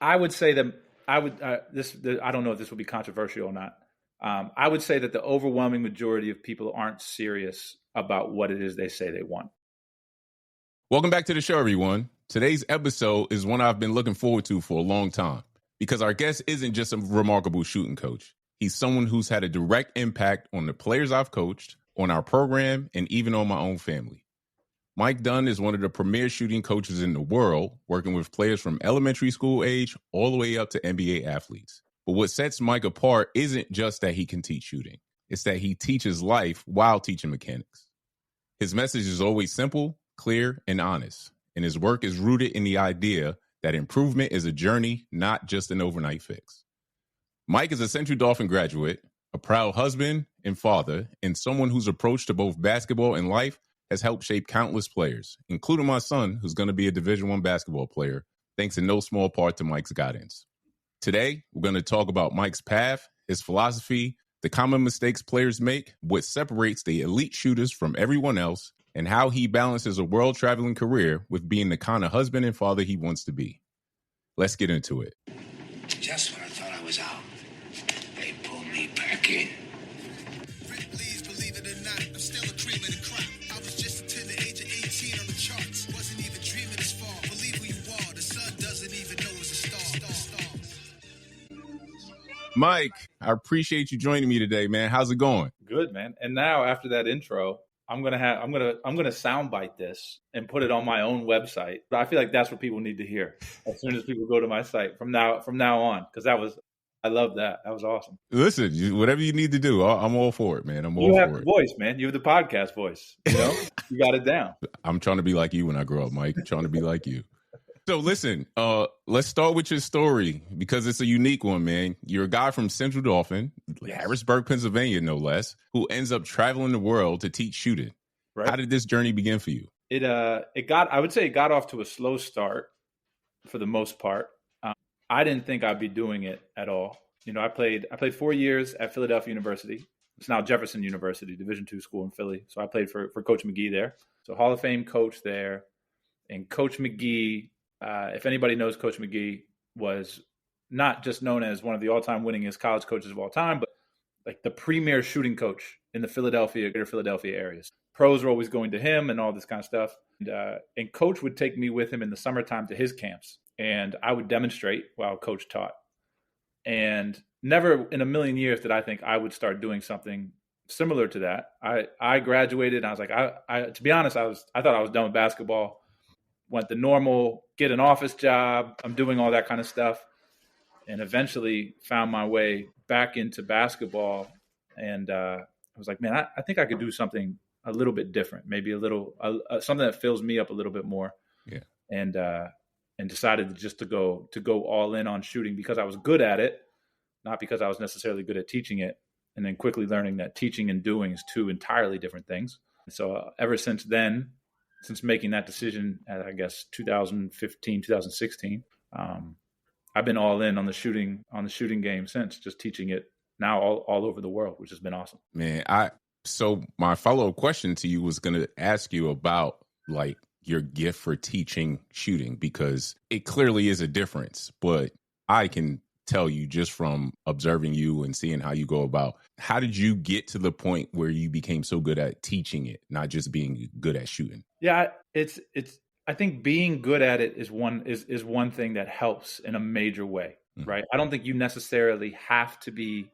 I would say that I would I don't know if this would be controversial or not. I would say that the overwhelming majority of people aren't serious about what it is they say they want. Welcome back to the show, everyone. Today's episode is one I've been looking forward to for a long time because our guest isn't just a remarkable shooting coach. He's someone who's had a direct impact on the players I've coached, on our program, and even on my own family. Mike Dunn is one of the premier shooting coaches in the world, working with players from elementary school age all the way up to NBA athletes. But what sets Mike apart isn't just that he can teach shooting. It's that he teaches life while teaching mechanics. His message is always simple, clear, and honest. And his work is rooted in the idea that improvement is a journey, not just an overnight fix. Mike is a Central Dauphin graduate, a proud husband and father, and someone whose approach to both basketball and life has helped shape countless players, including my son, who's going to be a Division I basketball player, thanks in no small part to Mike's guidance. Today, we're going to talk about Mike's path, his philosophy, the common mistakes players make, what separates the elite shooters from everyone else, and how he balances a world-traveling career with being the kind of husband and father he wants to be. Let's get into it. Just when I thought I was out, they pulled me back in. Please believe it or not, I'm still a cream of the crop. I was just until the age of 18 on the charts. Wasn't even dreaming this far. Believe who you are. The sun doesn't even know it's a star. Mike, I appreciate you joining me today, man. How's it going? Good, man. And now after that intro, I'm gonna soundbite this and put it on my own website. I feel like that's what people need to hear as soon as people go to my site from now on, because I love that. That was awesome. Listen, whatever you need to do, I'm all for it, man. You have the voice, man. You have the podcast voice. You know, you got it down. I'm trying to be like you when I grow up, Mike. I'm trying to be like you. So listen, let's start with your story because it's a unique one, man. You're a guy from Central Dauphin, Harrisburg, Pennsylvania, no less, who ends up traveling the world to teach shooting. Right. How did this journey begin for you? I would say it got off to a slow start for the most part. I didn't think I'd be doing it at all. You know, I played 4 years at Philadelphia University. It's now Jefferson University, Division II school in Philly. So I played for Coach McGee there. So Hall of Fame coach there. And Coach McGee, if anybody knows Coach McGee, was not just known as one of the all-time winningest college coaches of all time, but like the premier shooting coach in the greater Philadelphia areas. Pros were always going to him and all this kind of stuff. And Coach would take me with him in the summertime to his camps. And I would demonstrate while Coach taught. And never in a million years did I think I would start doing something similar to that. I graduated and I was like, to be honest, I thought I was done with basketball. Went the normal, get an office job. I'm doing all that kind of stuff. And eventually found my way back into basketball. And I was like, man, I think I could do something a little bit different, maybe something that fills me up a little bit more. Yeah. And decided just to go all in on shooting because I was good at it, not because I was necessarily good at teaching it. And then quickly learning that teaching and doing is two entirely different things. And so ever since then, since making that decision at, I guess, 2015, 2016, I've been all in on the shooting game since, just teaching it now all over the world, which has been awesome. Man, so my follow-up question to you was going to ask you about like your gift for teaching shooting, because it clearly is a difference, but I can tell you just from observing you and seeing how you go about, how did you get to the point where you became so good at teaching it, not just being good at shooting? Yeah, I think being good at it is one thing that helps in a major way, right? I don't think you necessarily have to be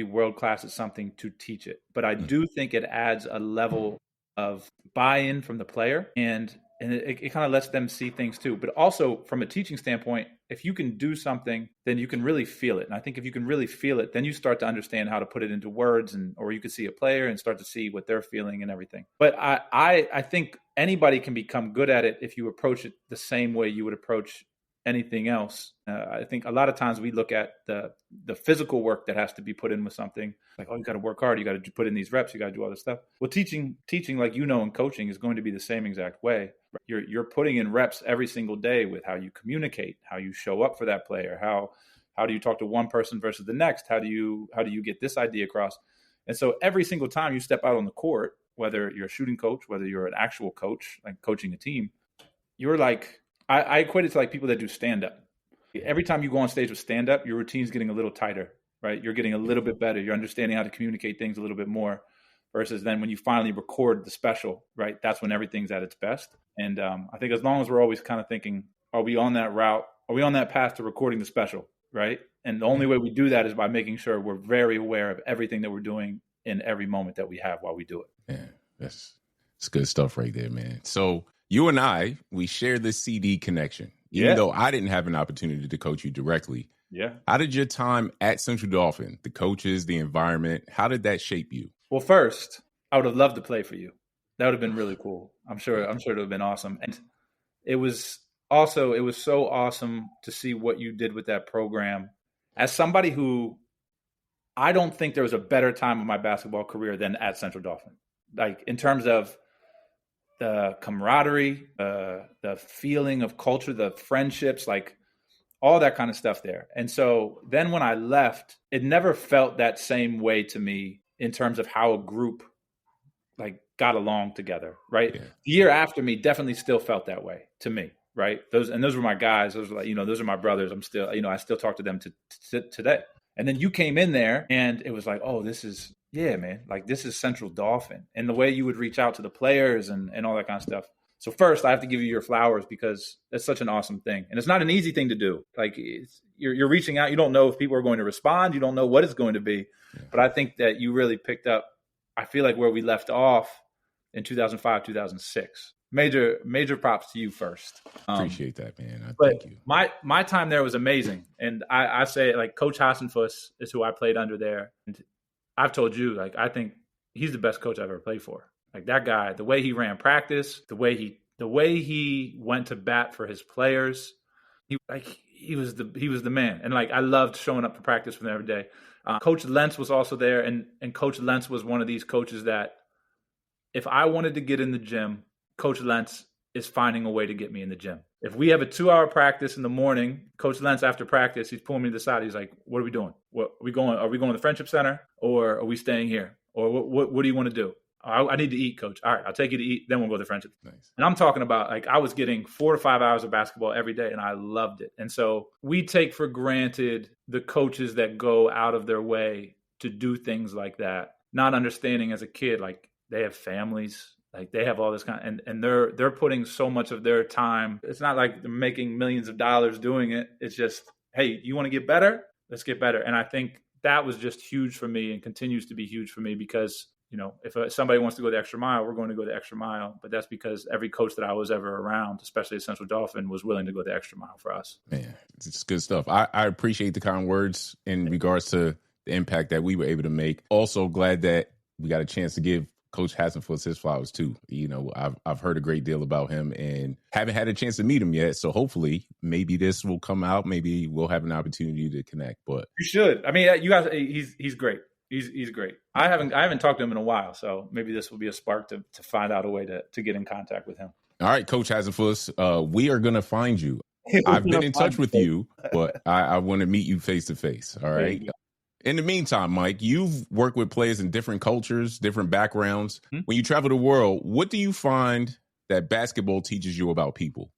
world class at something to teach it, but I do think it adds a level of buy-in from the player, and it kind of lets them see things too. But also from a teaching standpoint, if you can do something, then you can really feel it. And I think if you can really feel it, then you start to understand how to put it into words, or you can see a player and start to see what they're feeling and everything. But I think anybody can become good at it if you approach it the same way you would approach anything else. I think a lot of times we look at the physical work that has to be put in with something, like, oh, you got to work hard, you got to put in these reps, you got to do all this stuff. Well, teaching, like, and coaching is going to be the same exact way. You're putting in reps every single day with how you communicate, how you show up for that player, how do you talk to one person versus the next, how do you get this idea across. And so every single time you step out on the court, whether you're a shooting coach, whether you're an actual coach, like coaching a team, you're like, I equate it to like people that do stand-up. Every time you go on stage with stand-up, your routine's getting a little tighter, right? You're getting a little bit better. You're understanding how to communicate things a little bit more versus then when you finally record the special, right? That's when everything's at its best. And I think as long as we're always kind of thinking, are we on that route? Are we on that path to recording the special, right? And the only way we do that is by making sure we're very aware of everything that we're doing in every moment that we have while we do it. Yeah, that's good stuff right there, man. So you and I, we share this CD connection, even though I didn't have an opportunity to coach you directly. Yeah. How did your time at Central Dauphin, the coaches, the environment, how did that shape you? Well, first, I would have loved to play for you. That would have been really cool. I'm sure it would have been awesome. And it was so awesome to see what you did with that program. As somebody who, I don't think there was a better time of my basketball career than at Central Dauphin. Like in terms of the camaraderie, the feeling of culture, the friendships, like all that kind of stuff there. And so then when I left, it never felt that same way to me in terms of how a group like got along together, right? Yeah. The year after me definitely still felt that way to me, right? Those were my guys. Those were like, those are my brothers. I'm still, I still talk to them today. And then you came in there and it was like, oh, this is, yeah, man, like this is Central Dauphin. And the way you would reach out to the players and all that kind of stuff. So first, I have to give you your flowers because that's such an awesome thing. And it's not an easy thing to do. Like you're reaching out. You don't know if people are going to respond. You don't know what it's going to be. Yeah. But I think that you really picked up, I feel like where we left off in 2005, 2006. Major props to you first. Appreciate that, man. Thank you. My time there was amazing. And I say like Coach Hassenfuss is who I played under there. And I've told you, like, I think he's the best coach I've ever played for. Like that guy, the way he ran practice, the way he went to bat for his players, he was the man. And like I loved showing up to practice with him every day. Coach Lentz was also there, and Coach Lentz was one of these coaches that if I wanted to get in the gym, Coach Lentz is finding a way to get me in the gym. If we have a 2-hour practice in the morning, Coach Lentz after practice, he's pulling me to the side. He's like, "What are we doing? Are we going to the Friendship Center, or are we staying here? Or what do you want to do? I need to eat, Coach. All right, I'll take you to eat. Then we'll go to the Friendship." Nice. And I'm talking about like I was getting 4 to 5 hours of basketball every day, and I loved it. And so we take for granted the coaches that go out of their way to do things like that, not understanding as a kid like they have families, like they have all this kind, and they're putting so much of their time. It's not like they're making millions of dollars doing it. It's just, hey, you want to get better? Let's get better. And I think that was just huge for me and continues to be huge for me because, if somebody wants to go the extra mile, we're going to go the extra mile. But that's because every coach that I was ever around, especially at Central Dauphin, was willing to go the extra mile for us. Man, it's good stuff. I appreciate the kind words in regards to the impact that we were able to make. Also glad that we got a chance to give Coach Hassenfuss his flowers too. I've heard a great deal about him and haven't had a chance to meet him yet. So hopefully maybe this will come out. Maybe we'll have an opportunity to connect, but you should. I mean, you guys, he's great. He's great. I haven't talked to him in a while. So maybe this will be a spark to find out a way to get in contact with him. All right, Coach Hassenfuss, we are going to find you. I've been in touch with you, but I want to meet you face to face. All right. In the meantime, Mike, you've worked with players in different cultures, different backgrounds. Mm-hmm. When you travel the world, what do you find that basketball teaches you about people?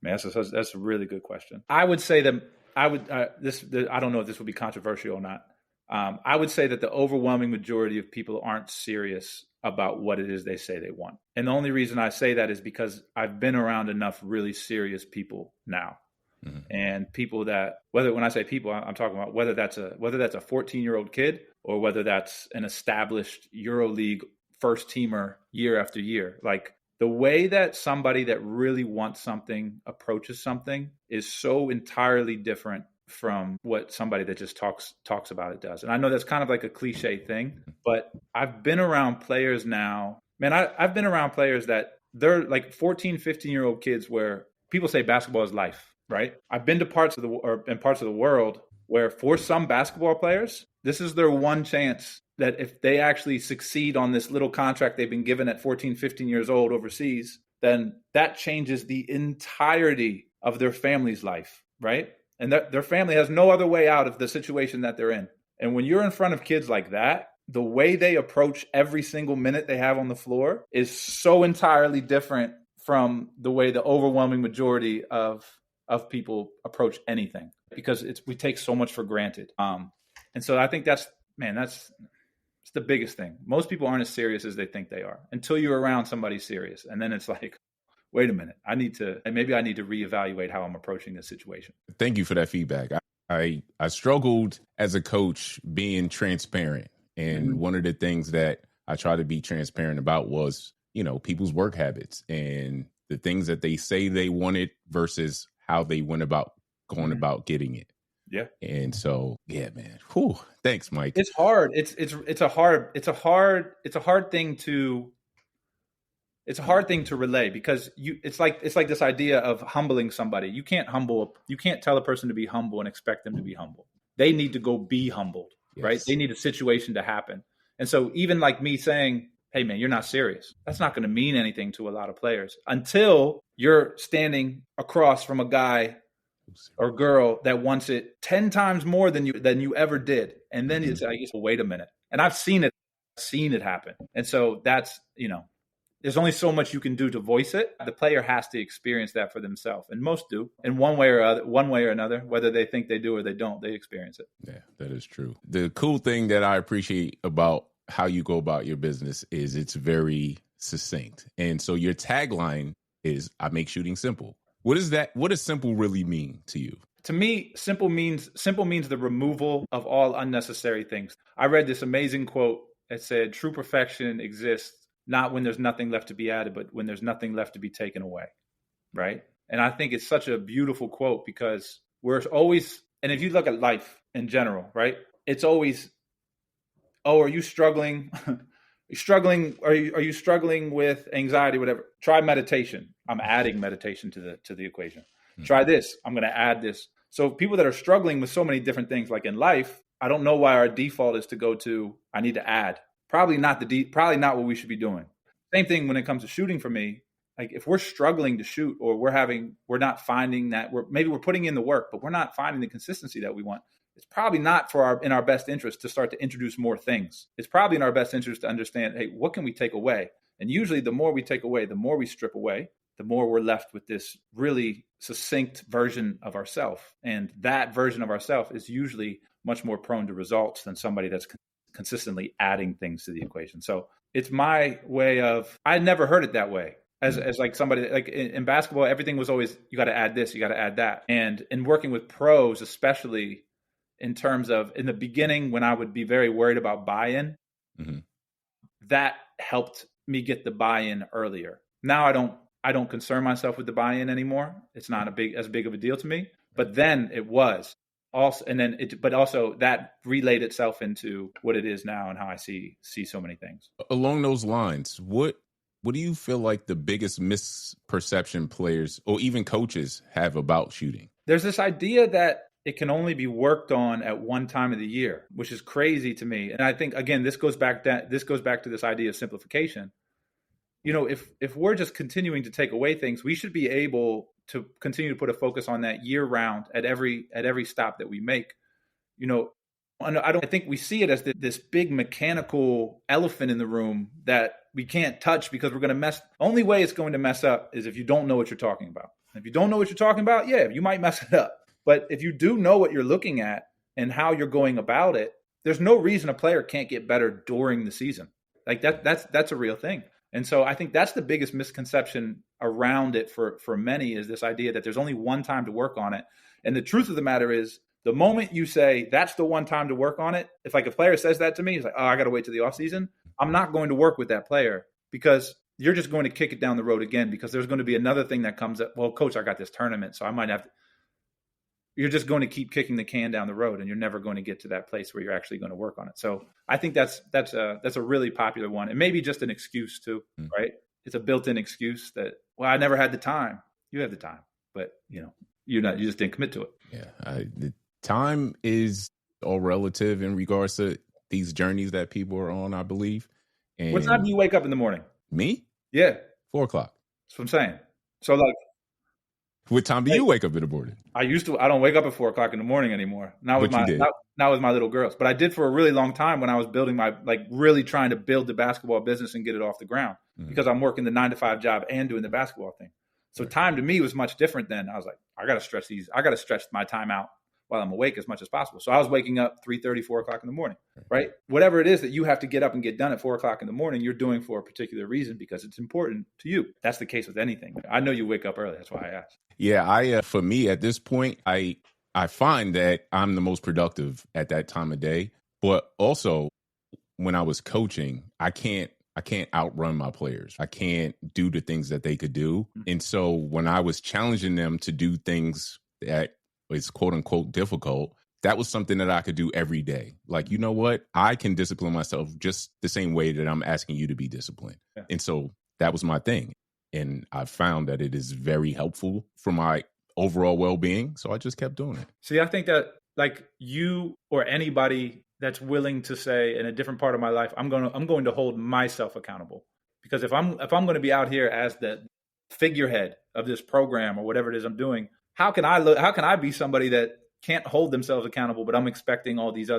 Man, that's a really good question. I would say that I don't know if this would be controversial or not. I would say that the overwhelming majority of people aren't serious about what it is they say they want. And the only reason I say that is because I've been around enough really serious people now. Mm-hmm. And people that, when I say people, I'm talking about whether that's a 14-year-old kid or whether that's an established EuroLeague first teamer year after year. Like the way that somebody that really wants something approaches something is so entirely different from what somebody that just talks about it does. And I know that's kind of like a cliche thing, but I've been around players now, man, I've been around players that they're like 14, 15-year-old kids where people say basketball is life. Right. I've been to parts of the world where for some basketball players, this is their one chance that if they actually succeed on this little contract they've been given at 14, 15 years old overseas, then that changes the entirety of their family's life. Right. And their family has no other way out of the situation that they're in. And when you're in front of kids like that, the way they approach every single minute they have on the floor is so entirely different from the way the overwhelming majority of of people approach anything, because we take so much for granted. And so I think that's it's the biggest thing. Most people aren't as serious as they think they are until you're around somebody serious. And then it's like, wait a minute, maybe I need to reevaluate how I'm approaching this situation. Thank you for that feedback. I struggled as a coach being transparent. And one of the things that I try to be transparent about was, people's work habits and the things that they say they wanted versus how they went about going about getting it. Yeah. And so, yeah, man. Whew. Thanks, Mike. It's hard. It's a hard thing to relay, because it's like this idea of humbling somebody. You can't tell a person to be humble and expect them to be humble. They need to go be humbled, yes. Right? They need a situation to happen. And so even like me saying, hey man, you're not serious, that's not going to mean anything to a lot of players until you're standing across from a guy or girl that wants it 10 times more than you ever did. And then it's like, well, wait a minute. And I've seen it happen. And so that's, there's only so much you can do to voice it. The player has to experience that for themselves. And most do in one way or another, whether they think they do or they don't, they experience it. Yeah, that is true. The cool thing that I appreciate about how you go about your business is it's very succinct. And so your tagline is, I make shooting simple. What does simple really mean to you? To me, simple means the removal of all unnecessary things. I read this amazing quote that said, true perfection exists not when there's nothing left to be added, but when there's nothing left to be taken away. Right. And I think it's such a beautiful quote, because we're always, and if you look at life in general, right, it's always, oh, are you struggling? Are you struggling with anxiety, whatever? Try meditation. I'm adding meditation to the equation. Mm-hmm. Try this. I'm going to add this. So people that are struggling with so many different things, like in life, I don't know why our default is to go to, I need to add. Probably not what we should be doing. Same thing when it comes to shooting for me. Like if we're struggling to shoot, or we're not finding that, maybe we're putting in the work, but we're not finding the consistency that we want. It's probably not in our best interest to start to introduce more things. It's probably in our best interest to understand, hey, what can we take away? And usually the more we take away, the more we strip away, the more we're left with this really succinct version of ourselves. And that version of ourselves is usually much more prone to results than somebody that's consistently adding things to the equation. So it's my way of, I never heard it that way. As like somebody, like in basketball, everything was always, you got to add this, you got to add that. And in working with pros, especially, in terms of in the beginning, when I would be very worried about buy-in, that helped me get the buy-in earlier. Now I don't concern myself with the buy-in anymore. It's not as big of a deal to me, but then it was also, and then but also that relayed itself into what it is now and how I see so many things. Along those lines, what do you feel like the biggest misperception players or even coaches have about shooting? There's this idea that it can only be worked on at one time of the year, which is crazy to me. And I think, again, this goes back to this idea of simplification. If we're just continuing to take away things, we should be able to continue to put a focus on that year round at every stop that we make. I think we see it as this big mechanical elephant in the room that we can't touch because we're going to mess. Only way it's going to mess up is if you don't know what you're talking about. If you don't know what you're talking about, yeah, you might mess it up. But if you do know what you're looking at and how you're going about it, there's no reason a player can't get better during the season. Like that's a real thing. And so I think that's the biggest misconception around it for many, is this idea that there's only one time to work on it. And the truth of the matter is, the moment you say that's the one time to work on it, if like a player says that to me, he's like, oh, I got to wait till the off season. I'm not going to work with that player, because you're just going to kick it down the road again, because there's going to be another thing that comes up. Well, coach, I got this tournament, so I might have to. You're just going to keep kicking the can down the road, and you're never going to get to that place where you're actually going to work on it. So I think that's a really popular one, and maybe just an excuse too, right? It's a built-in excuse that, well, I never had the time. You have the time, but you just didn't commit to it. Yeah, the time is all relative in regards to these journeys that people are on, I believe. And what time do you wake up in the morning? Me? Yeah, 4 o'clock. That's what I'm saying. So like. What time do you wake up in the morning? I don't wake up at 4 o'clock in the morning anymore. Not with my little girls, but I did for a really long time when I was building really trying to build the basketball business and get it off the ground, because I'm working the 9-to-5 job and doing the basketball thing. So time to me was much different then. I was like, I got to stretch my time out while I'm awake as much as possible. So I was waking up 3:30, 4 o'clock in the morning, right? Whatever it is that you have to get up and get done at 4 o'clock in the morning, you're doing for a particular reason because it's important to you. That's the case with anything. I know you wake up early. That's why I asked. Yeah, for me at this point, I find that I'm the most productive at that time of day. But also, when I was coaching, I can't outrun my players. I can't do the things that they could do. And so when I was challenging them to do things that is quote unquote difficult, that was something that I could do every day. Like, you know what? I can discipline myself just the same way that I'm asking you to be disciplined. Yeah. And so that was my thing. And I found that it is very helpful for my overall well-being. So I just kept doing it. See, I think that like you or anybody that's willing to say in a different part of my life, I'm going to hold myself accountable. Because if I'm going to be out here as the figurehead of this program or whatever it is I'm doing, how can I be somebody that can't hold themselves accountable, but I'm expecting all these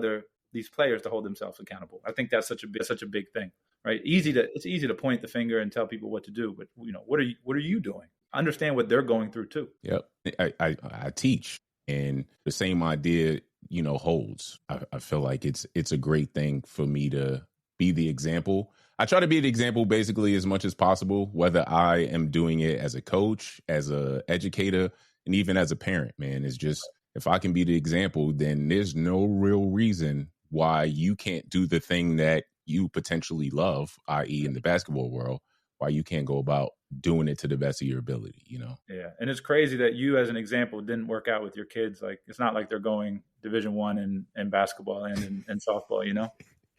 players to hold themselves accountable? I think that's such a big thing, right? It's easy to point the finger and tell people what to do, but what are you doing? Understand what they're going through too. Yep. I teach, and the same idea, holds. I feel like it's a great thing for me to be the example. I try to be the example basically as much as possible, whether I am doing it as a coach, as a educator, and even as a parent, man. It's just, if I can be the example, then there's no real reason why you can't do the thing that you potentially love, i.e. in the basketball world, why you can't go about doing it to the best of your ability, Yeah. And it's crazy that you as an example didn't work out with your kids. Like, it's not like they're going Division I in basketball and in softball,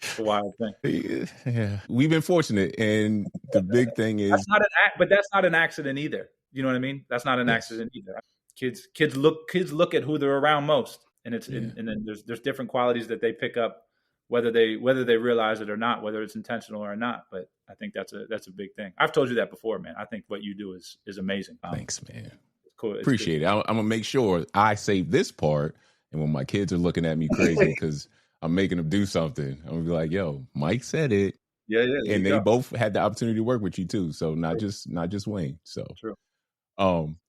It's a wild thing. Yeah. We've been fortunate. And the big thing is but that's not an accident either. You know what I mean? That's not an accident either. Kids look at who they're around most. And and then there's different qualities that they pick up, whether they realize it or not, whether it's intentional or not. But I think that's a big thing. I've told you that before, man. I think what you do is amazing. Thanks, man. It's cool. Appreciate it. I'm gonna make sure I save this part, and when my kids are looking at me crazy because I'm making them do something, I'm gonna be like, "Yo, Mike said it." Yeah. And they both had the opportunity to work with you too, so not just Wayne. So true.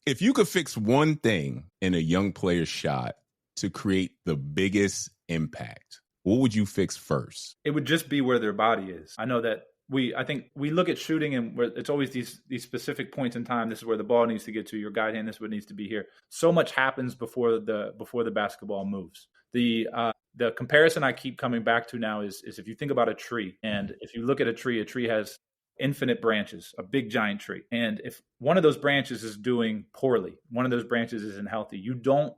If you could fix one thing in a young player's shot to create the biggest impact, what would you fix first? It would just be where their body is. I know that I think we look at shooting and where it's always these specific points in time. This is where the ball needs to get to. Your guide hand, this is what needs to be here. So much happens before the basketball moves. The comparison I keep coming back to now is if you think about a tree, and if you look at a tree has infinite branches, a big giant tree. And if one of those branches is doing poorly, one of those branches isn't healthy, you don't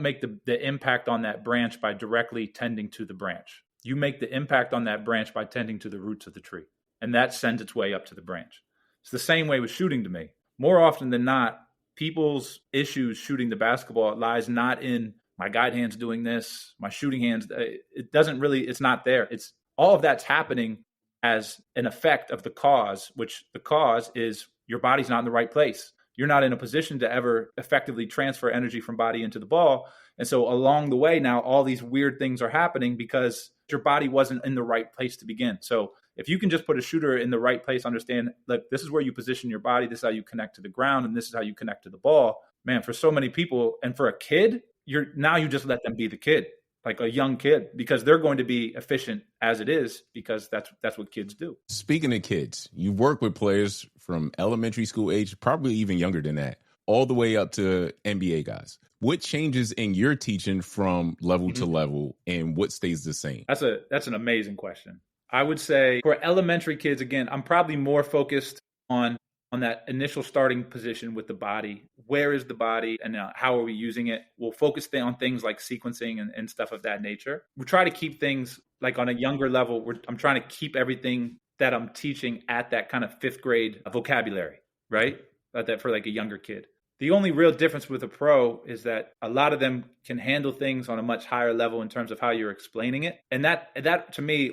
make the impact on that branch by directly tending to the branch. You make the impact on that branch by tending to the roots of the tree. And that sends its way up to the branch. It's the same way with shooting to me. More often than not, people's issues shooting the basketball lies not in my guide hand's doing this, my shooting hands. It's not there. It's all of that's happening as an effect of the cause, which the cause is your body's not in the right place. You're not in a position to ever effectively transfer energy from body into the ball. And so along the way now, all these weird things are happening because your body wasn't in the right place to begin. So if you can just put a shooter in the right place, understand, look, this is where you position your body, this is how you connect to the ground, and this is how you connect to the ball. Man, for so many people, and for a kid, you just let them be the kid. Like a young kid, because they're going to be efficient as it is, because that's what kids do. Speaking of kids, you work with players from elementary school age, probably even younger than that, all the way up to NBA guys. What changes in your teaching from level to level, and what stays the same? That's an amazing question. I would say for elementary kids, again, I'm probably more focused on that initial starting position with the body. Where is the body and how are we using it? We'll focus on things like sequencing and stuff of that nature. We try to keep things like on a younger level. I'm trying to keep everything that I'm teaching at that kind of 5th grade vocabulary, right? That for like a younger kid. The only real difference with a pro is that a lot of them can handle things on a much higher level in terms of how you're explaining it. And that to me,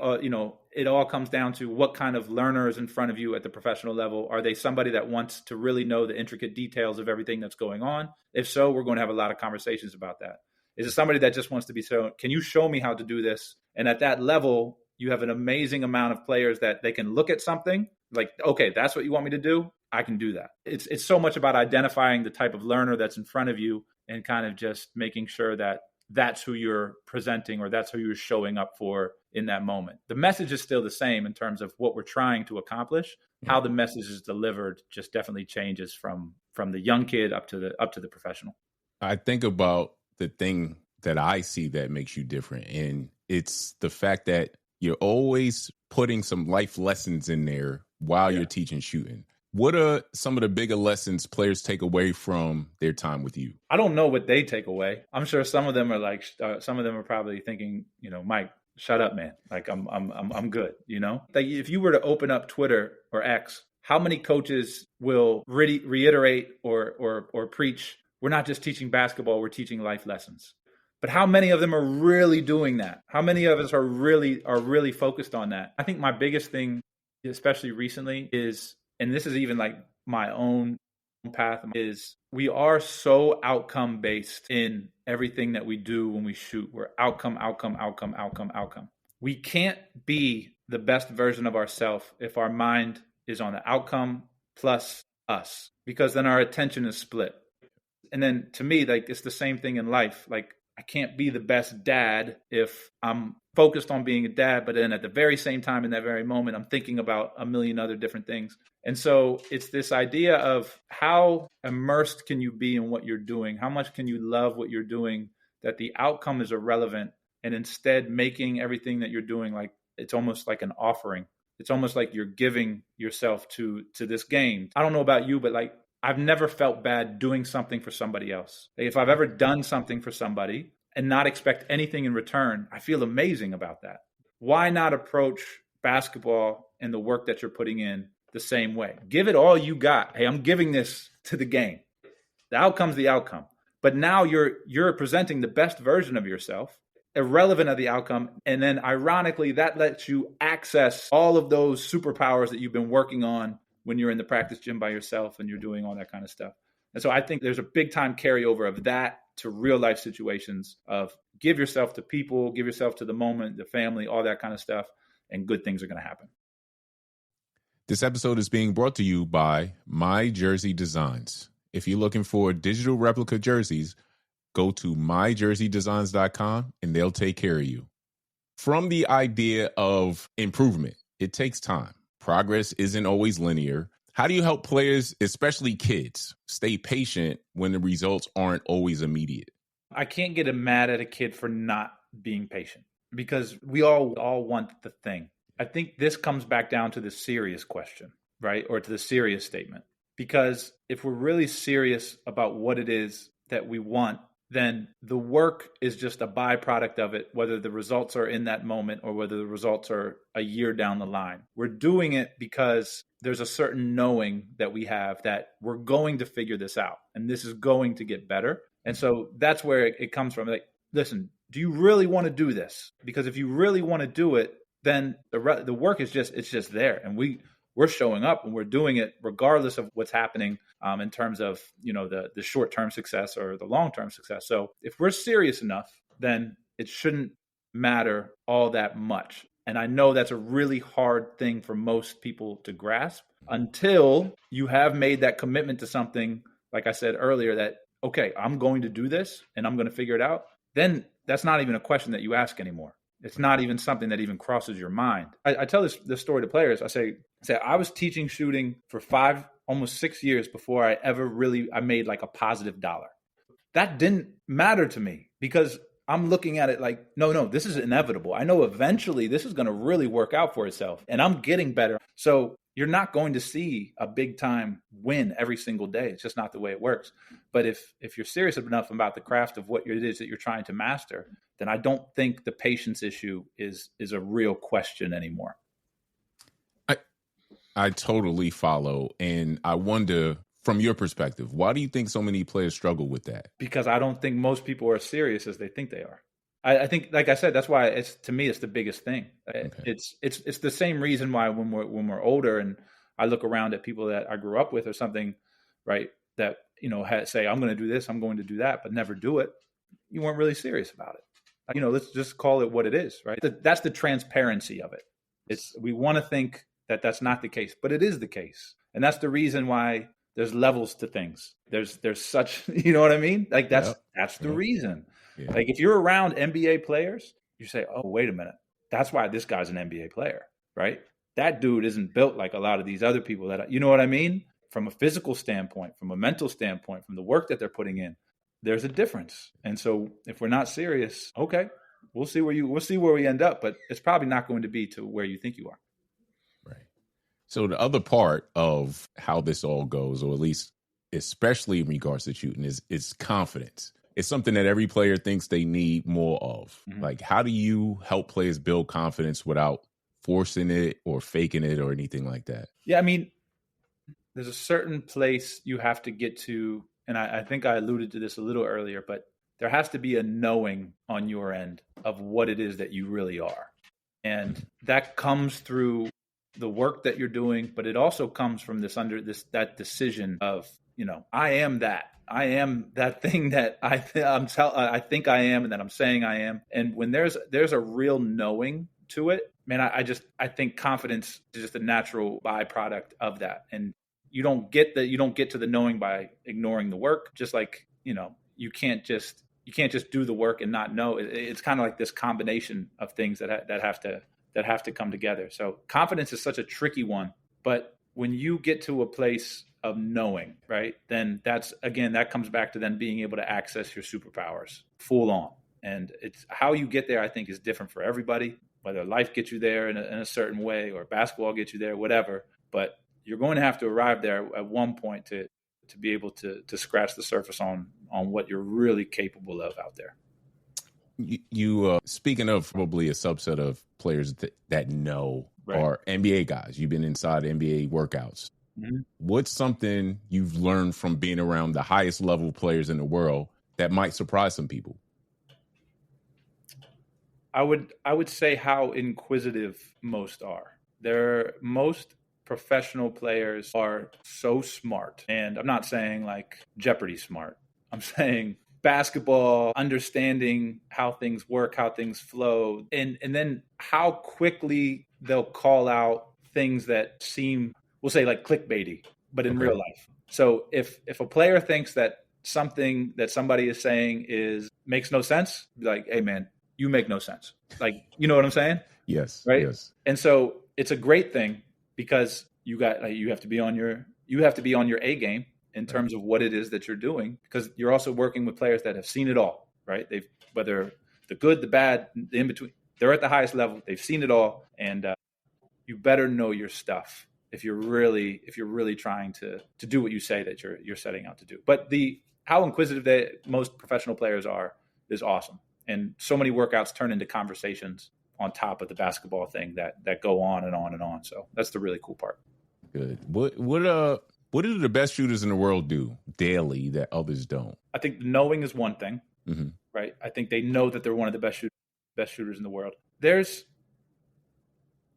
it all comes down to what kind of learner is in front of you at the professional level. Are they somebody that wants to really know the intricate details of everything that's going on? If so, we're going to have a lot of conversations about that. Is it somebody that just wants to be can you show me how to do this? And at that level, you have an amazing amount of players that they can look at something like, okay, that's what you want me to do. I can do that. It's so much about identifying the type of learner that's in front of you and kind of just making sure that that's who you're presenting or that's who you're showing up for in that moment. The message is still the same in terms of what we're trying to accomplish. How the message is delivered just definitely changes from the young kid up to the professional. I think about the thing that I see that makes you different, and it's the fact that you're always putting some life lessons in there while you're teaching shooting. What are some of the bigger lessons players take away from their time with you? I don't know what they take away. I'm sure some of them are like, some of them are probably thinking, Mike, shut up, man. Like I'm good. Like if you were to open up Twitter or X, how many coaches will reiterate or preach, we're not just teaching basketball, we're teaching life lessons. But how many of them are really doing that? How many of us are really focused on that? I think my biggest thing, especially recently, is, and this is even like my own path, is we are so outcome based in everything that we do when we shoot. We're outcome. We can't be the best version of ourselves if our mind is on the outcome plus us, because then our attention is split. And then to me, like, it's the same thing in life. Like, I can't be the best dad if I'm focused on being a dad, but then at the very same time, in that very moment, I'm thinking about a million other different things. And so it's this idea of how immersed can you be in what you're doing? How much can you love what you're doing that the outcome is irrelevant, and instead making everything that you're doing, like, it's almost like an offering. It's almost like you're giving yourself to this game. I don't know about you, but like, I've never felt bad doing something for somebody else. If I've ever done something for somebody and not expect anything in return, I feel amazing about that. Why not approach basketball and the work that you're putting in the same way? Give it all you got. Hey, I'm giving this to the game. The outcome's the outcome. But now you're presenting the best version of yourself, irrelevant of the outcome. And then ironically, that lets you access all of those superpowers that you've been working on when you're in the practice gym by yourself and you're doing all that kind of stuff. And so I think there's a big time carryover of that to real life situations of give yourself to people, give yourself to the moment, the family, all that kind of stuff, and good things are going to happen. This episode is being brought to you by My Jersey Designs. If you're looking for digital replica jerseys, go to myjerseydesigns.com and they'll take care of you. From the idea of improvement, it takes time. Progress isn't always linear. How do you help players, especially kids, stay patient when the results aren't always immediate? I can't get mad at a kid for not being patient, because we all want the thing. I think this comes back down to the serious question, right? Or to the serious statement. Because if we're really serious about what it is that we want, then the work is just a byproduct of it, whether the results are in that moment or whether the results are a year down the line. We're doing it because there's a certain knowing that we have that we're going to figure this out and this is going to get better. And so that's where it comes from. Like, listen, do you really want to do this? Because if you really want to do it, then the work is just there. And we're showing up and we're doing it regardless of what's happening in terms of, the short-term success or the long-term success. So if we're serious enough, then it shouldn't matter all that much. And I know that's a really hard thing for most people to grasp until you have made that commitment to something, like I said earlier, that, okay, I'm going to do this and I'm going to figure it out. Then that's not even a question that you ask anymore. It's not even something that even crosses your mind. I tell this story to players. I say I was teaching shooting for 5, almost 6 years before I made like a positive dollar. That didn't matter to me because I'm looking at it like, no, this is inevitable. I know eventually this is going to really work out for itself and I'm getting better. So you're not going to see a big time win every single day. It's just not the way it works. But if you're serious enough about the craft of what it is that you're trying to master, then I don't think the patience issue is a real question anymore. I totally follow. And I wonder, from your perspective, why do you think so many players struggle with that? Because I don't think most people are as serious as they think they are. I think, like I said, that's why to me, it's the biggest thing. Okay. It's the same reason why when we're older and I look around at people that I grew up with or something, right, that, say, I'm going to do this, I'm going to do that, but never do it. You weren't really serious about it. Let's just call it what it is, right? That's the transparency of it. We want to think that that's not the case, but it is the case. And that's the reason why there's levels to things. There's such, you know what I mean? Like that's the reason. Yeah. Like if you're around NBA players, you say, oh, wait a minute. That's why this guy's an NBA player, right? That dude isn't built like a lot of these other people that, you know what I mean? From a physical standpoint, from a mental standpoint, from the work that they're putting in, there's a difference. And so if we're not serious, okay, we'll see where we end up, but it's probably not going to be to where you think you are. Right. So the other part of how this all goes, or at least especially in regards to shooting, is confidence. It's something that every player thinks they need more of. Mm-hmm. Like, how do you help players build confidence without forcing it or faking it or anything like that? Yeah, I mean, there's a certain place you have to get to, and I think I alluded to this a little earlier, but there has to be a knowing on your end of what it is that you really are. And that comes through the work that you're doing, but it also comes from that decision of, you know, I am that. I am that thing that I think I am and that I'm saying I am. And when there's a real knowing to it, man, I think confidence is just a natural byproduct of that. And you don't get to the knowing by ignoring the work. Just like, you know, you can't just do the work and not know. It's kind of like this combination of things that have to come together. So confidence is such a tricky one, but when you get to a place of knowing, right, then that comes back to then being able to access your superpowers full on. And it's how you get there, I think, is different for everybody, whether life gets you there in a certain way or basketball gets you there, whatever. But you're going to have to arrive there at one point to be able to scratch the surface on what you're really capable of out there. You speaking of probably a subset of players that know, right, are NBA guys. You've been inside NBA workouts. Mm-hmm. What's something you've learned from being around the highest level players in the world that might surprise some people? I would say how inquisitive most are. Most professional players are so smart. And I'm not saying like Jeopardy smart. I'm saying basketball, understanding how things work, how things flow, and then how quickly they'll call out things that seem, we'll say like clickbaity, but in real life. So if a player thinks that something that somebody is saying makes no sense, be like, hey man, you make no sense. Like, you know what I'm saying? Yes. Right. Yes. And so it's a great thing because you have to be on your A game in terms of what it is that you're doing, because you're also working with players that have seen it all, right? Whether the good, the bad, the in between, they're at the highest level. They've seen it all. And you better know your stuff if you're really trying to do what you say that you're setting out to do. But how inquisitive most professional players are is awesome. And so many workouts turn into conversations on top of the basketball thing that go on and on and on. So that's the really cool part. Good. What do the best shooters in the world do daily that others don't? I think knowing is one thing, mm-hmm, right? I think they know that they're one of the best shooters in the world. There's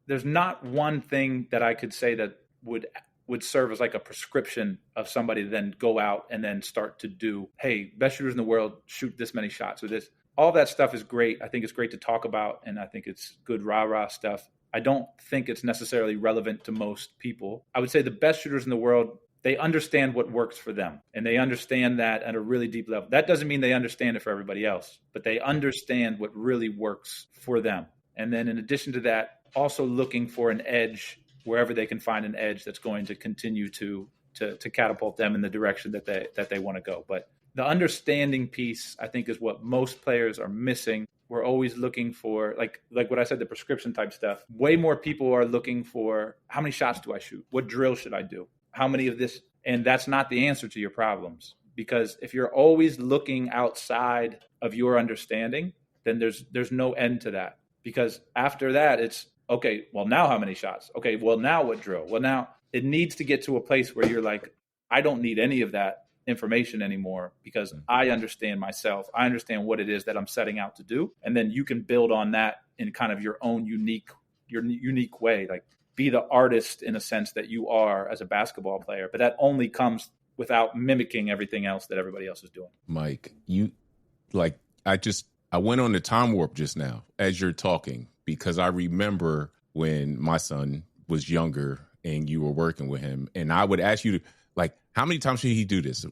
not one thing that I could say that would serve as like a prescription of somebody to then go out and then start to do, hey, best shooters in the world shoot this many shots or this. All that stuff is great. I think it's great to talk about, and I think it's good rah-rah stuff. I don't think it's necessarily relevant to most people. I would say the best shooters in the world, they understand what works for them, and they understand that at a really deep level. That doesn't mean they understand it for everybody else, but they understand what really works for them. And then in addition to that, also looking for an edge wherever they can find an edge that's going to continue to catapult them in the direction that they want to go. But the understanding piece, I think, is what most players are missing. We're always looking for, like what I said, the prescription type stuff. Way more people are looking for, how many shots do I shoot? What drill should I do? How many of this? And that's not the answer to your problems. Because if you're always looking outside of your understanding, then there's no end to that. Because after that, it's, okay, well, now how many shots? Okay, well, now what drill? Well, now it needs to get to a place where you're like, I don't need any of that information anymore because I understand myself. I understand what it is that I'm setting out to do. And then you can build on that in kind of your own unique way, like be the artist in a sense that you are as a basketball player. But that only comes without mimicking everything else that everybody else is doing. Mike, I went on the time warp just now as you're talking, because I remember when my son was younger and you were working with him, and I would ask you to, like, how many times should he do this?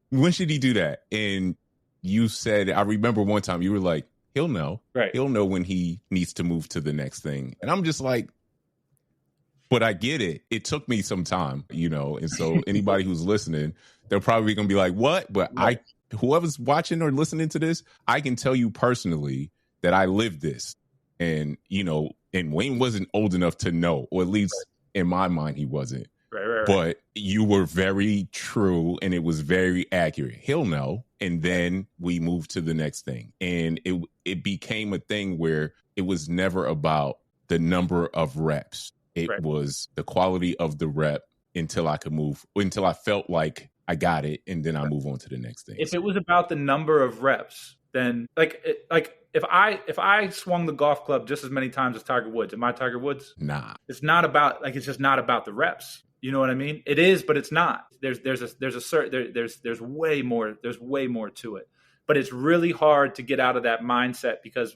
When should he do that? And you said, I remember one time you were like, he'll know. Right. He'll know when he needs to move to the next thing. And I'm just like, but I get it. It took me some time, and so anybody who's listening, they're probably going to be like, what? But Right. whoever's watching or listening to this, I can tell you personally that I lived this. And, and Wayne wasn't old enough to know, or at least in my mind, he wasn't. Right. But you were very true, and it was very accurate. He'll know. And then we moved to the next thing. And it became a thing where it was never about the number of reps. It was the quality of the rep until I felt like I got it, and then I move on to the next thing. If it was about the number of reps, then if I swung the golf club just as many times as Tiger Woods, am I Tiger Woods? Nah. It's not about it's just not about the reps. You know what I mean? It is, but it's not. There's way more to it. But it's really hard to get out of that mindset because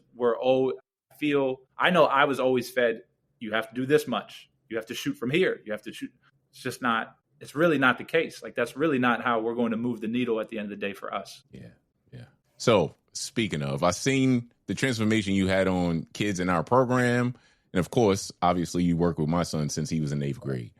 I know I was always fed, you have to do this much. You have to shoot from here. You have to shoot. It's really not the case. Like, that's really not how we're going to move the needle at the end of the day for us. Yeah. So speaking of, I've seen the transformation you had on kids in our program. And of course, obviously you work with my son since he was in 8th grade.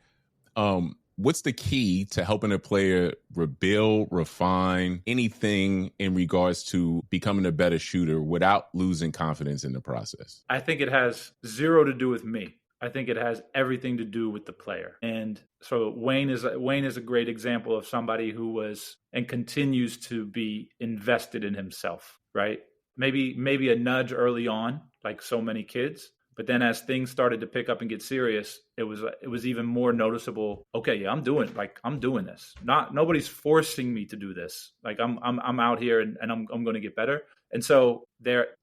What's the key to helping a player rebuild, refine anything in regards to becoming a better shooter without losing confidence in the process? I think it has zero to do with me. I think it has everything to do with the player. And so Wayne is a great example of somebody who was and continues to be invested in himself, right? Maybe a nudge early on, like so many kids. But then as things started to pick up and get serious, it was even more noticeable. Okay, yeah, I'm doing this. Nobody's forcing me to do this. Like I'm out here and I'm going to get better. And so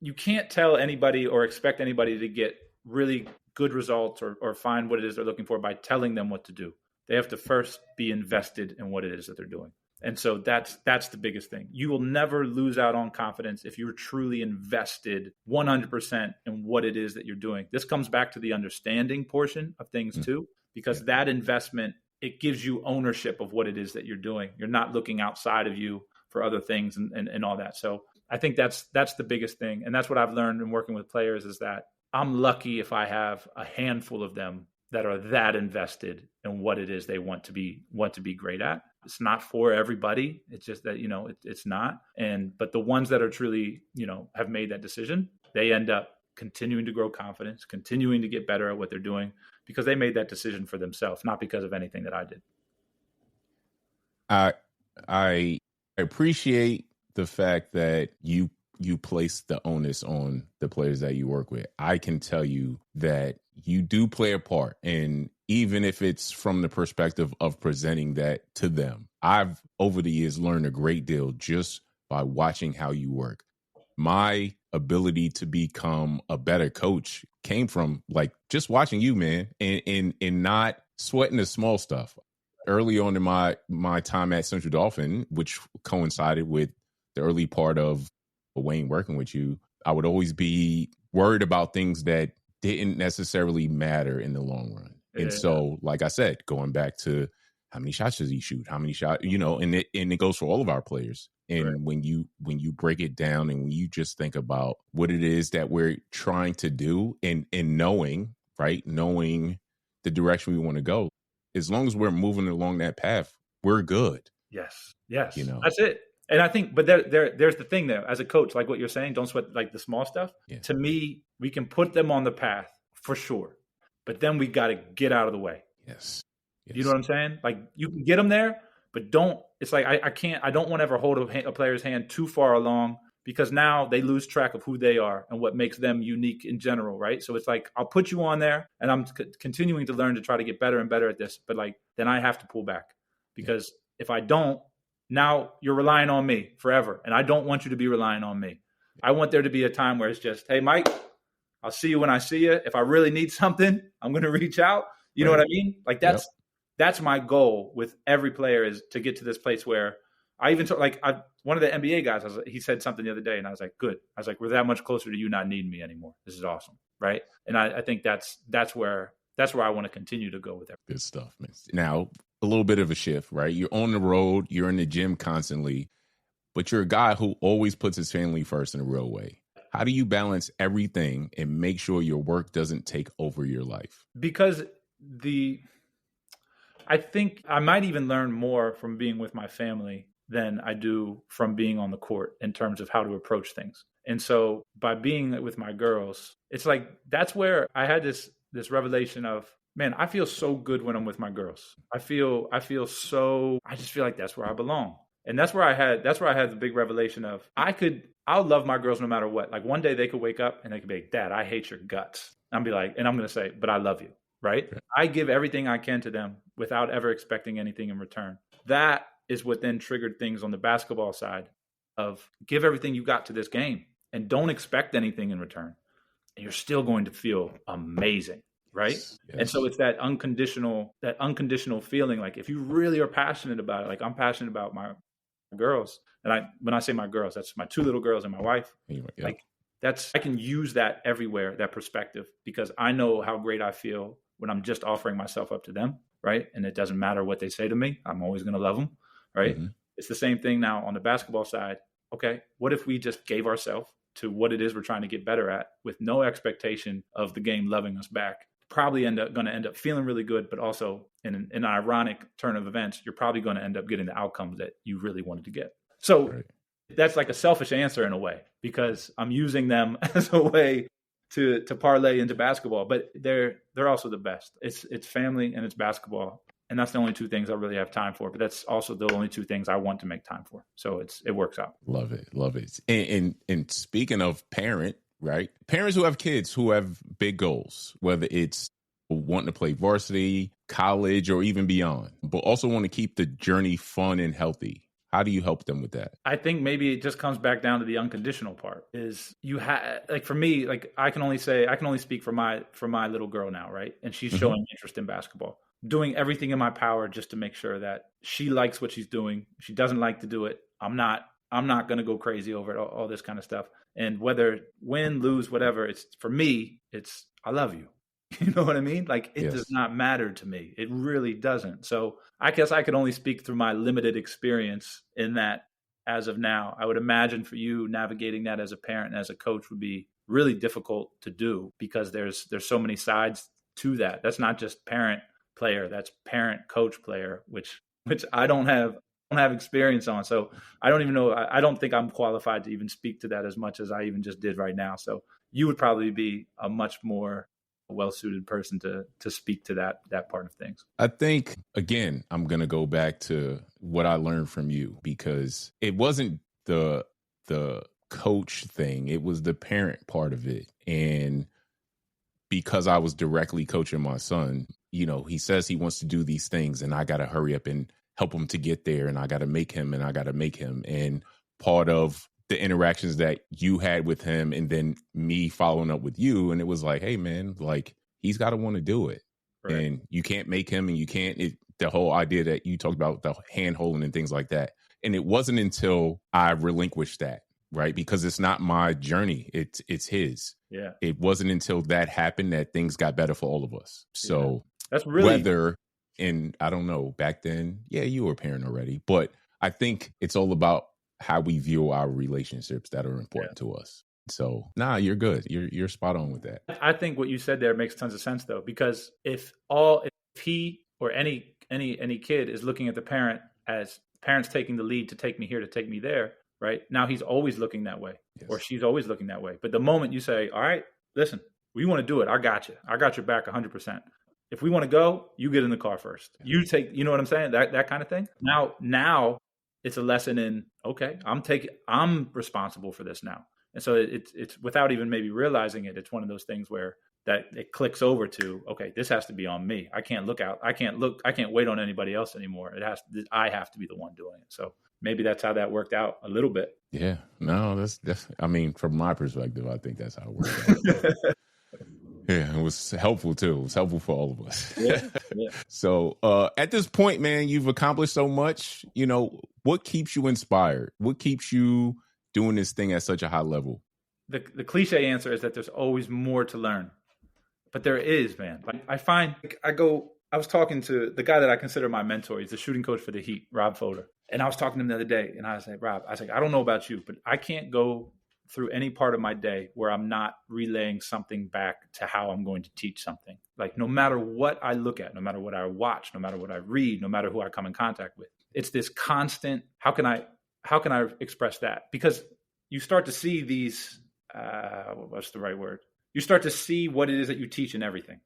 you can't tell anybody or expect anybody to get really good results or find what it is they're looking for by telling them what to do. They have to first be invested in what it is that they're doing. And so that's the biggest thing. You will never lose out on confidence if you're truly invested 100% in what it is that you're doing. This comes back to the understanding portion of things too, because that investment, it gives you ownership of what it is that you're doing. You're not looking outside of you for other things and all that. So I think that's the biggest thing. And that's what I've learned in working with players is that I'm lucky if I have a handful of them that are that invested in what it is they want to be great at. It's not for everybody. It's just that, it's not. But the ones that are truly, have made that decision, they end up continuing to grow confidence, continuing to get better at what they're doing because they made that decision for themselves, not because of anything that I did. I appreciate the fact that you place the onus on the players that you work with. I can tell you that you do play a part. And even if it's from the perspective of presenting that to them, I've over the years learned a great deal just by watching how you work. My ability to become a better coach came from just watching you, man, and not sweating the small stuff. Early on in my time at Central Dauphin, which coincided with the early part of Wayne working with you, I would always be worried about things that didn't necessarily matter in the long run. Yeah. And so, like I said, going back to how many shots does he shoot? How many shots, and it goes for all of our players. And when you break it down and when you just think about what it is that we're trying to do and knowing the direction we want to go, as long as we're moving along that path, we're good. Yes. That's it. And I think, but there's the thing there. As a coach, like what you're saying, don't sweat the small stuff. Yeah. To me, we can put them on the path for sure, but then we got to get out of the way. Yes. You know what I'm saying? Like you can get them there, but don't. It's like I don't want to ever hold a player's hand too far along because now they lose track of who they are and what makes them unique in general, right? So it's like I'll put you on there, and I'm continuing to learn to try to get better and better at this, but then I have to pull back because if I don't. Now you're relying on me forever. And I don't want you to be relying on me. I want there to be a time where it's just, hey, Mike, I'll see you when I see you. If I really need something, I'm going to reach out. You know what I mean? That's my goal with every player is to get to this place where I even one of the NBA guys, he said something the other day and I was like, good. I was like, we're that much closer to you not needing me anymore. This is awesome. Right. And I think that's where that's where I want to continue to go with everything. Good stuff, man. Now, a little bit of a shift, right? You're on the road, you're in the gym constantly, but you're a guy who always puts his family first in a real way. How do you balance everything and make sure your work doesn't take over your life? Because I think I might even learn more from being with my family than I do from being on the court in terms of how to approach things. And so by being with my girls, it's like, that's where I had this revelation of, man, I feel so good when I'm with my girls. I just feel like that's where I belong. And that's where I had the big revelation of, I'll love my girls no matter what. Like one day they could wake up and they could be like, Dad, I hate your guts. I'm going to say, but I love you. Right? I give everything I can to them without ever expecting anything in return. That is what then triggered things on the basketball side of give everything you got to this game and don't expect anything in return. And you're still going to feel amazing. Right. Yes. And so it's that unconditional feeling. Like if you really are passionate about it, like I'm passionate about my girls. And when I say my girls, that's my 2 little girls and my wife. Yeah. Like I can use that everywhere, that perspective, because I know how great I feel when I'm just offering myself up to them. Right. And it doesn't matter what they say to me. I'm always going to love them. Right. Mm-hmm. It's the same thing now on the basketball side. Okay. What if we just gave ourselves to what it is we're trying to get better at with no expectation of the game loving us back? Probably going to end up feeling really good, but also in an ironic turn of events, you're probably going to end up getting the outcomes that you really wanted to get. So that's like a selfish answer in a way, because I'm using them as a way to parlay into basketball, but they're also the best. It's family and it's basketball. And that's the only 2 things I really have time for, but that's also the only 2 things I want to make time for. So it works out. Love it. Love it. And speaking of parent, right? Parents who have kids who have big goals, whether it's wanting to play varsity, college, or even beyond, but also want to keep the journey fun and healthy. How do you help them with that? I think maybe it just comes back down to the unconditional part. Is like for me, like I can only speak for my little girl now, right? And she's showing interest in basketball. Doing everything in my power just to make sure that she likes what she's doing. If she doesn't like to do it, I'm not going to go crazy over it, all this kind of stuff. And whether win, lose, whatever, it's for me, it's I love you. You know what I mean? Like it does not matter to me. It really doesn't. So I guess I could only speak through my limited experience in that as of now. I would imagine for you navigating that as a parent and as a coach would be really difficult to do because there's so many sides to that. That's not just parent player, that's parent coach player, which I don't have experience on. So I don't even know. I don't think I'm qualified to even speak to that as much as I even just did right now. So you would probably be a much more well-suited person to speak to that part of things. I think, again, I'm going to go back to what I learned from you, because it wasn't the coach thing. It was the parent part of it. And because I was directly coaching my son, you know, he says he wants to do these things and I got to hurry up and help him to get there. And I got to make him. And part of the interactions that you had with him and then me following up with you. And it was like, hey, man, like he's got to want to do it. Right. And you can't make him, and you can't, the whole idea that you talked about, the hand holding and things like that. And it wasn't until I relinquished that, right? Because it's not my journey. It's his. Yeah. It wasn't until that happened that things got better for all of us. So that's really and I don't know, back then, you were a parent already, but I think it's all about how we view our relationships that are important to us. So, you're good. You're spot on with that. I think what you said there makes tons of sense though, because if he or any kid is looking at the parent as parents taking the lead to take me here, to take me there, right? Now he's always looking that way, or she's always looking that way. But the moment you say, all right, listen, we want to do it. I got you. I got your back 100%. If we want to go, you get in the car first. You take, you know what I'm saying? That kind of thing. Now it's a lesson in, okay, I'm responsible for this now. And so it's without even maybe realizing it, it's one of those things where that it clicks over to, okay, this has to be on me. I can't wait on anybody else anymore. I have to be the one doing it. So maybe that's how that worked out a little bit. Yeah, no, that's I mean, from my perspective, I think that's how it worked out. Yeah, it was helpful too. It was helpful for all of us. Yeah. So at this point, man, you've accomplished so much. You know, what keeps you inspired? What keeps you doing this thing at such a high level? The cliche answer is that there's always more to learn, But there is, man. Like I find, I was talking to the guy that I consider my mentor. He's the shooting coach for the Heat, Rob Fodor. And I was talking to him the other day, and I was like, Rob, I don't know about you, but I can't go through any part of my day where I'm not relaying something back to how I'm going to teach something. Like no matter what I look at, no matter what I watch, no matter what I read, no matter who I come in contact with, it's this constant, how can I express that? Because you start to see these, what's the right word? You start to see what it is that you teach in everything.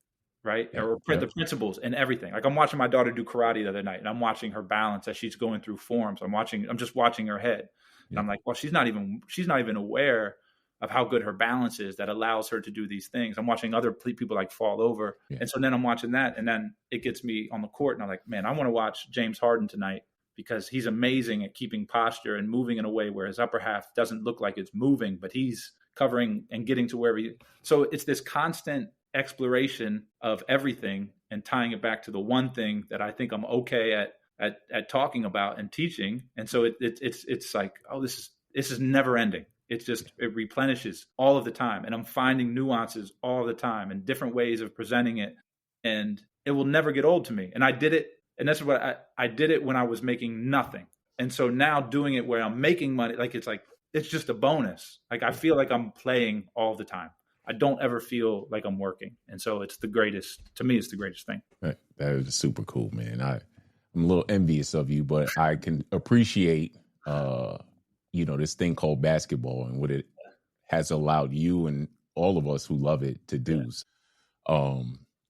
Right. Yeah, or the principles and everything. Like I'm watching my daughter do karate the other night, and I'm watching her balance as she's going through forms. I'm just watching her head. And I'm like, well, she's not even aware of how good her balance is that allows her to do these things. I'm watching other people like fall over. Yeah. And so then I'm watching that, and then it gets me on the court, and I'm like, man, I want to watch James Harden tonight because he's amazing at keeping posture and moving in a way where his upper half doesn't look like it's moving, but he's covering and getting to wherever so it's this constant exploration of everything and tying it back to the one thing that I think I'm okay at talking about and teaching. And so it's like, oh, this is never ending. It's just, it replenishes all of the time. And I'm finding nuances all the time and different ways of presenting it. And it will never get old to me. And I did it. And that's what I did it when I was making nothing. And so now doing it where I'm making money, it's just a bonus. Like I feel like I'm playing all the time. I don't ever feel like I'm working. And so it's the greatest thing. That is super cool, man. I'm a little envious of you, but I can appreciate, this thing called basketball and what it has allowed you and all of us who love it to do. Yeah.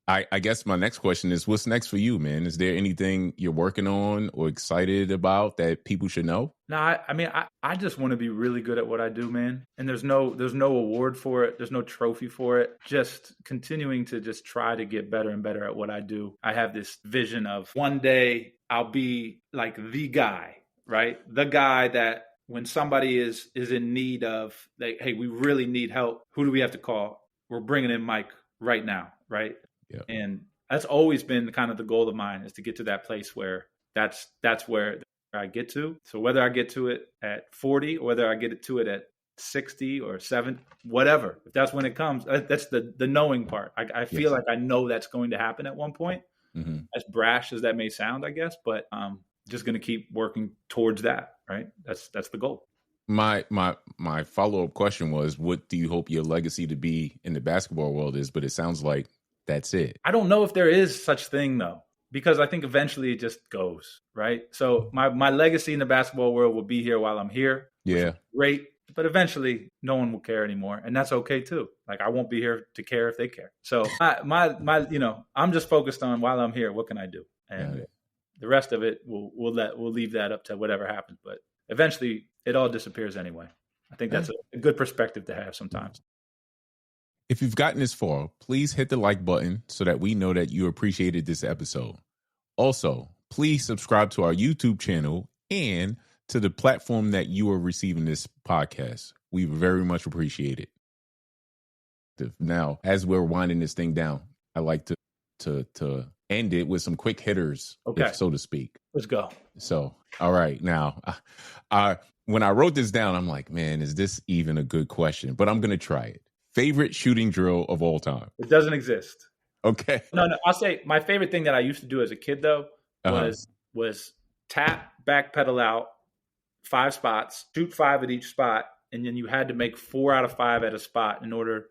I guess my next question is, what's next for you, man? Is there anything you're working on or excited about that people should know? No, I just want to be really good at what I do, man. And there's no award for it. There's no trophy for it. Just continuing to just try to get better and better at what I do. I have this vision of one day I'll be like the guy, right? The guy that when somebody is in need of, hey, we really need help. Who do we have to call? We're bringing in Mike right now, right? Yeah. And that's always been kind of the goal of mine, is to get to that place where that's where I get to. So whether I get to it at 40 or whether I get to it at 60 or 70, whatever, if that's when it comes, that's the knowing part. I feel like I know that's going to happen at one point. Mm-hmm. As brash as that may sound, I guess, but just going to keep working towards that. Right. That's the goal. My follow-up question was, what do you hope your legacy to be in the basketball world is? But it sounds like that's it. I don't know if there is such thing though, because I think eventually it just goes, right? So my legacy in the basketball world will be here while I'm here. Yeah. Great. But eventually no one will care anymore. And that's okay too. Like I won't be here to care if they care. So I'm just focused on while I'm here, what can I do? And the rest of it, we'll leave that up to whatever happens. But eventually it all disappears anyway. I think that's a good perspective to have sometimes. If you've gotten this far, please hit the like button so that we know that you appreciated this episode. Also, please subscribe to our YouTube channel and to the platform that you are receiving this podcast. We very much appreciate it. Now, as we're winding this thing down, I like to end it with some quick hitters, so to speak. Let's go. So, all right. Now, when I wrote this down, I'm like, man, is this even a good question? But I'm going to try it. Favorite shooting drill of all time? It doesn't exist. Okay. No, I'll say my favorite thing that I used to do as a kid, though, was tap, back pedal out, 5 spots, shoot 5 at each spot, and then you had to make 4 out of 5 at a spot in order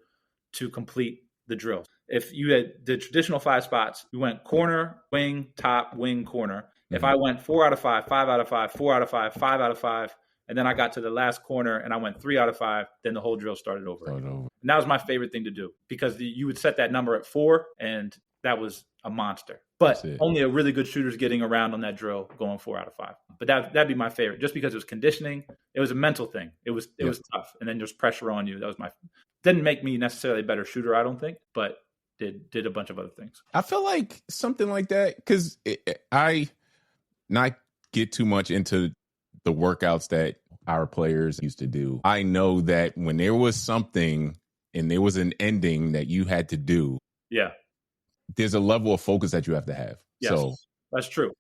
to complete the drill. If you had the traditional 5 spots, you went corner, wing, top, wing, corner. Mm-hmm. If I went 4 out of 5, 5 out of 5, 4 out of 5, 5 out of 5, and then I got to the last corner and I went 3 out of 5, then the whole drill started over. And that was my favorite thing to do, because you would set that number at 4 and that was a monster. But only a really good shooter's getting around on that drill going 4 out of 5. But that'd be my favorite, just because it was conditioning. It was a mental thing. It was tough. And then there's pressure on you. That was didn't make me necessarily a better shooter, I don't think, but did a bunch of other things. I feel like something like that, because I not get too much into the workouts that our players used to do. I know that when there was something and there was an ending that you had to do, there's a level of focus that you have to have. Yes, so that's true.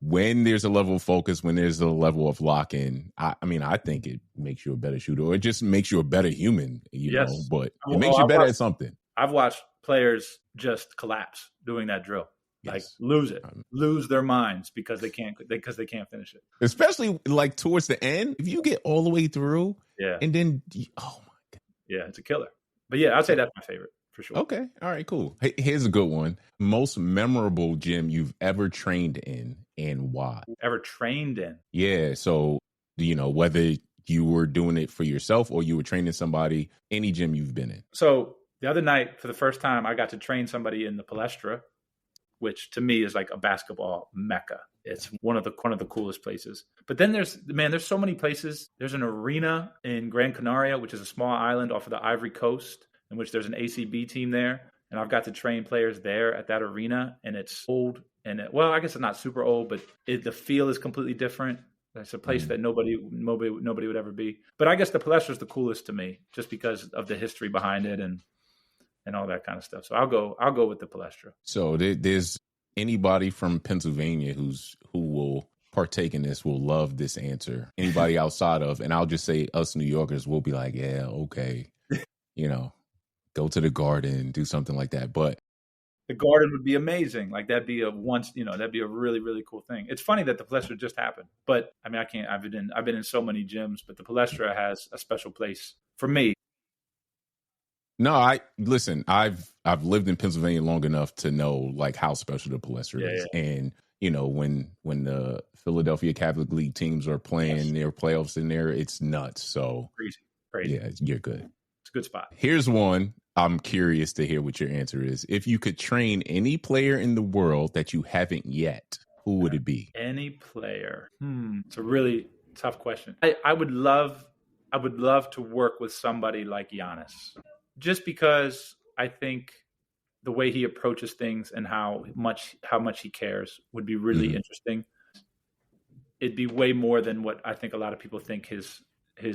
When there's a level of focus, when there's a level of lock-in, I think it makes you a better shooter, or it just makes you a better human, you know, but it makes you better at something. I've watched players just collapse doing that drill. Like Yes. lose their minds because they can't finish it. Especially like towards the end, if you get all the way through, Yeah, and then oh my god, yeah, it's a killer. But yeah, I'd say that's my favorite for sure. okay, all right, cool. Here's a good one: most memorable gym you've ever trained in, and why? Ever trained in? Yeah, so whether you were doing it for yourself or you were training somebody, any gym you've been in. So the other night, for the first time, I got to train somebody in the Palestra, which to me is like a basketball mecca. It's one of the coolest places. But then there's so many places. There's an arena in Gran Canaria, which is a small island off of the Ivory Coast, in which there's an ACB team there. And I've got to train players there at that arena. And it's old. And I guess it's not super old, but the feel is completely different. It's a place that nobody would ever be. But I guess the Palestra is the coolest to me, just because of the history behind it and all that kind of stuff. So I'll go with the Palestra. So there's anybody from Pennsylvania who will partake in this will love this answer. Anybody outside of, and I'll just say us New Yorkers will be like, yeah, okay, go to the Garden, do something like that. But the Garden would be amazing. Like that'd be a really, really cool thing. It's funny that the Palestra just happened, but I mean, I've been in so many gyms, but the Palestra has a special place for me. No, I've lived in Pennsylvania long enough to know like how special the Palestra is. Yeah. And when the Philadelphia Catholic League teams are playing their playoffs in there, it's nuts. So crazy. Yeah, you're good. It's a good spot. Here's one. I'm curious to hear what your answer is. If you could train any player in the world that you haven't yet, who would it be? Any player? It's a really tough question. I would love to work with somebody like Giannis, just because I think the way he approaches things and how much he cares would be really interesting. It'd be way more than what I think a lot of people think his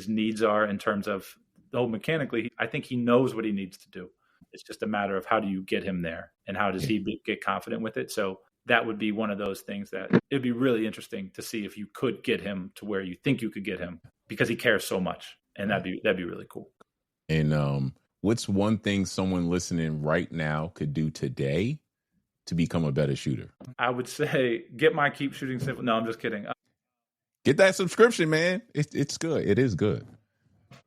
needs are in terms of, though mechanically, I think he knows what he needs to do. It's just a matter of how do you get him there and how does he get confident with it. So that would be one of those things that it'd be really interesting to see if you could get him to where you think you could get him, because he cares so much, and that'd be really cool. And what's one thing someone listening right now could do today to become a better shooter? I would say get my Keep Shooting Simple. No, I'm just kidding. Get that subscription, man. It's good. It is good,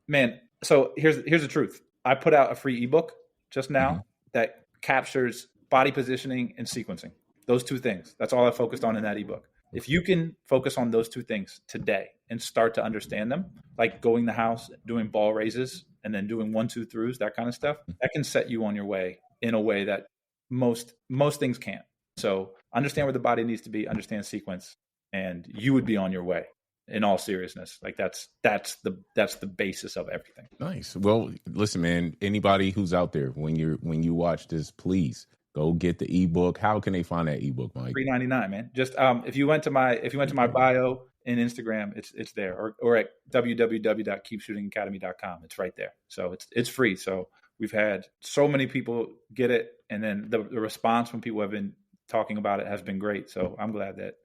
man. So here's the truth. I put out a free ebook just now that captures body positioning and sequencing. Those two things. That's all I focused on in that ebook. If you can focus on those two things today and start to understand them, like going the house, doing ball raises, and then doing 1-2 throughs, that kind of stuff, that can set you on your way in a way that most things can't. So understand where the body needs to be, understand sequence, and you would be on your way. In all seriousness, like that's the basis of everything. Nice. Well, listen, man, anybody who's out there, when you watch this, please go get the ebook. How can they find that ebook, Mike? $3.99, man. Just if you went to my bio in Instagram, it's there, or at www.keepshootingacademy.com. It's right there. So it's free. So we've had so many people get it, and then the response when people have been talking about it has been great. So I'm glad that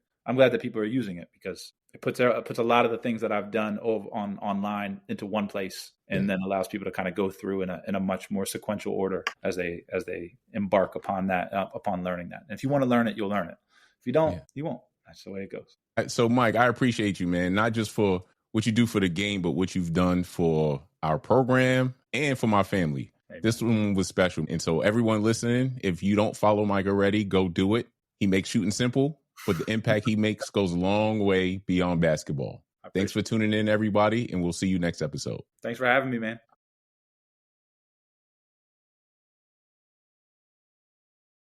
people are using it, because it puts a lot of the things that I've done online into one place, and then allows people to kind of go through in a much more sequential order as they embark upon that, upon learning that. And if you want to learn it, you'll learn it. If you don't, you won't. That's the way it goes. So, Mike, I appreciate you, man, not just for what you do for the game, but what you've done for our program and for my family. Hey, this one was special. And so everyone listening, if you don't follow Mike already, go do it. He makes shooting simple, but the impact he makes goes a long way beyond basketball. Thanks for tuning in, everybody, and we'll see you next episode. Thanks for having me, man.